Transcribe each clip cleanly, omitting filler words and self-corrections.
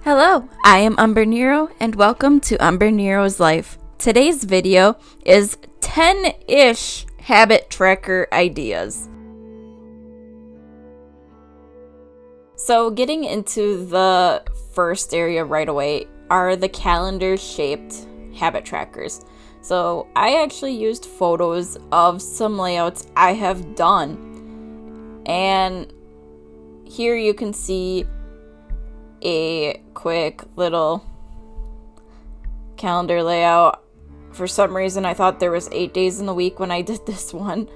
Hello, I am Umbrenero and welcome to Umbrenero's Life. Today's video is 10-ish habit tracker ideas. So getting into the first area right away are the calendar shaped habit trackers. So I actually used photos of some layouts I have done, and here you can see a quick little calendar layout. For some reason I thought there was 8 days in the week when I did this one,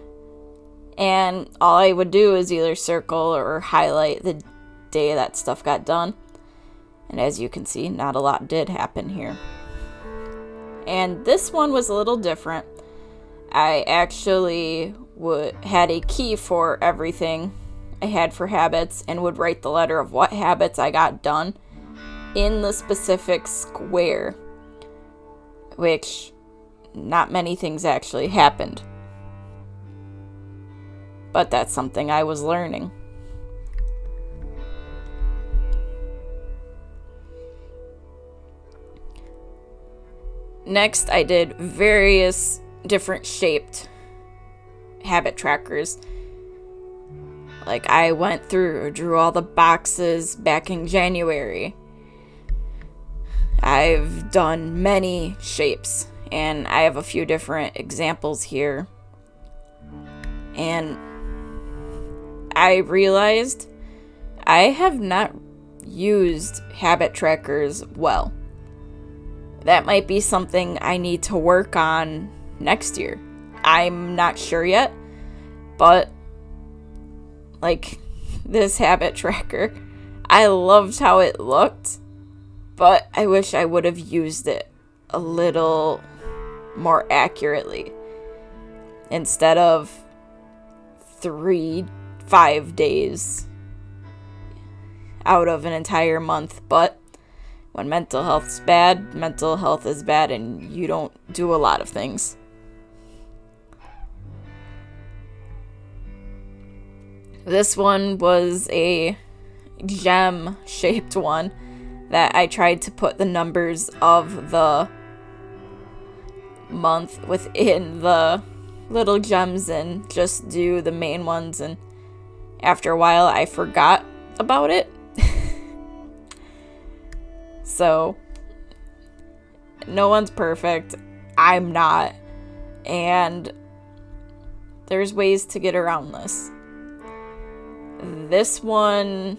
and all I would do is either circle or highlight the day that stuff got done, and as you can see, not a lot did happen here. And this one was a little different. I actually had a key for everything I had for habits and would write the letter of what habits I got done in the specific square, which not many things actually happened. But that's something I was learning. Next, I did various different shaped habit trackers. Like, I went through, drew all the boxes back in January. I've done many shapes, and I have a few different examples here. And I realized I have not used habit trackers well. That might be something I need to work on next year. I'm not sure yet, but like this habit tracker, I loved how it looked, but I wish I would have used it a little more accurately instead of 5 days out of an entire month. But when mental health is bad, and you don't do a lot of things. This one was a gem-shaped one that I tried to put the numbers of the month within the little gems and just do the main ones, and after a while I forgot about it. So, no one's perfect. I'm not. And there's ways to get around this. This one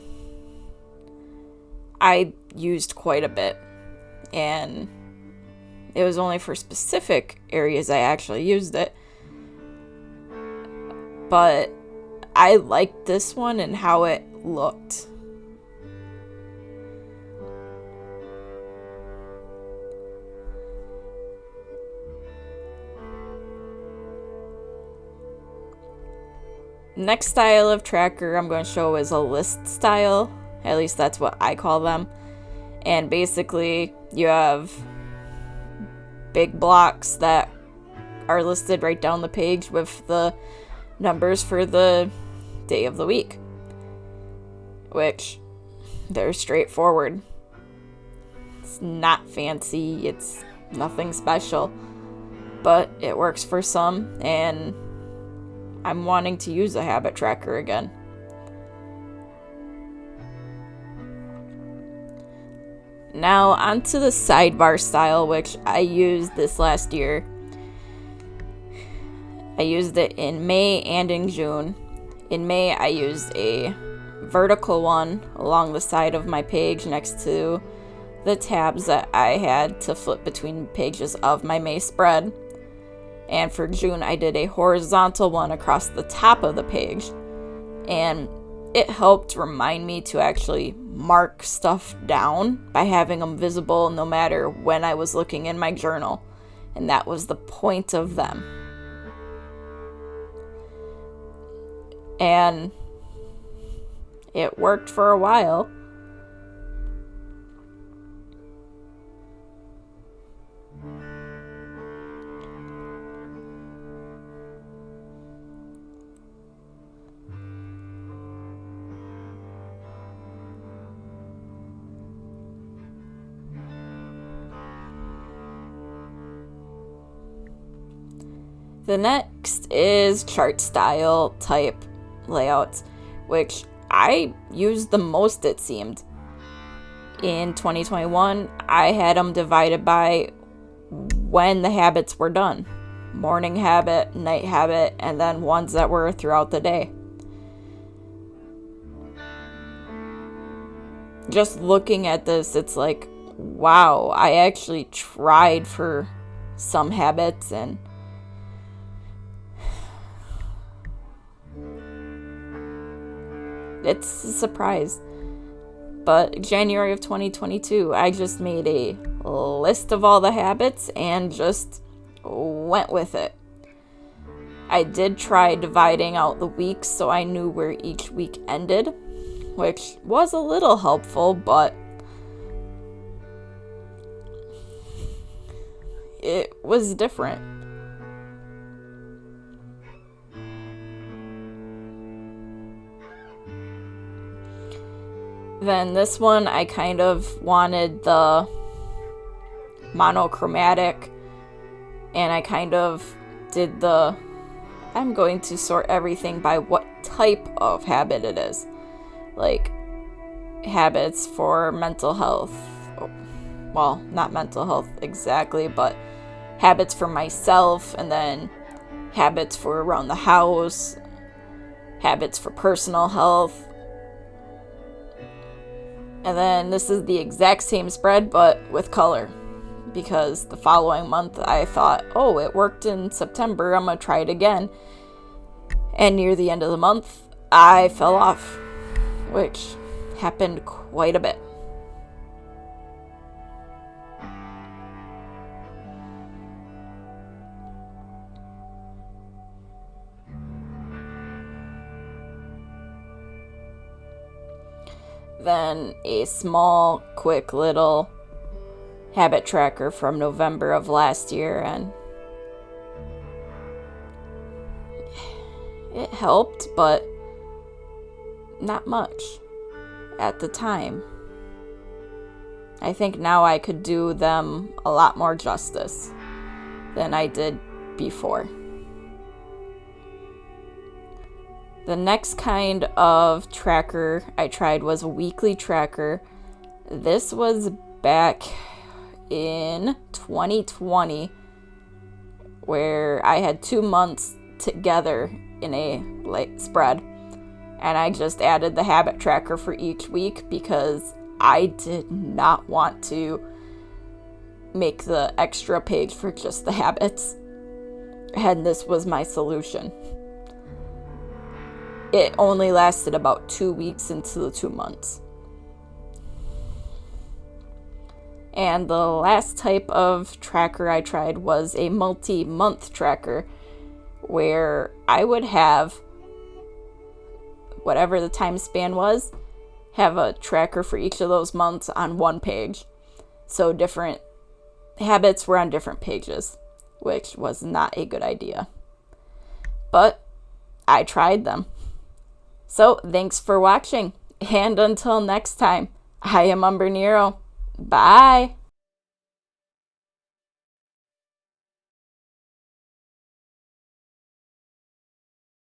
I used quite a bit, and it was only for specific areas I actually used it. But I liked this one and how it looked. Next style of tracker I'm going to show is a list style. At least that's what I call them. And basically, you have big blocks that are listed right down the page with the numbers for the day of the week, which they're straightforward. It's not fancy, it's nothing special, but it works for some, and I'm wanting to use a habit tracker again. Now onto the sidebar style, which I used this last year. I used it in May and in June. In May, I used a vertical one along the side of my page next to the tabs that I had to flip between pages of my May spread. And for June, I did a horizontal one across the top of the page. And it helped remind me to actually mark stuff down by having them visible no matter when I was looking in my journal. And that was the point of them. And it worked for a while. The next is chart style type layouts, which I used the most, it seemed. In 2021, I had them divided by when the habits were done. Morning habit, night habit, and then ones that were throughout the day. Just looking at this, it's like, wow, I actually tried for some habits and it's a surprise. But January of 2022, I just made a list of all the habits and just went with it. I did try dividing out the weeks so I knew where each week ended, which was a little helpful, but it was different. Then this one, I kind of wanted the monochromatic, and I kind of did I'm going to sort everything by what type of habit it is. Like, habits for mental health. Well, not mental health exactly, but habits for myself, and then habits for around the house, habits for personal health. And then this is the exact same spread, but with color. Because the following month, I thought, oh, it worked in September, I'm going to try it again. And near the end of the month, I fell off, which happened quite a bit. Then a small, quick little habit tracker from November of last year, and it helped, but not much at the time. I think now I could do them a lot more justice than I did before. The next kind of tracker I tried was a weekly tracker. This was back in 2020, where I had 2 months together in a spread, and I just added the habit tracker for each week because I did not want to make the extra page for just the habits, and this was my solution. It only lasted about 2 weeks into the 2 months. And the last type of tracker I tried was a multi-month tracker, where I would have, whatever the time span was, have a tracker for each of those months on one page. So different habits were on different pages, which was not a good idea. But I tried them. So, thanks for watching, and until next time, I am Umbrenero. Bye!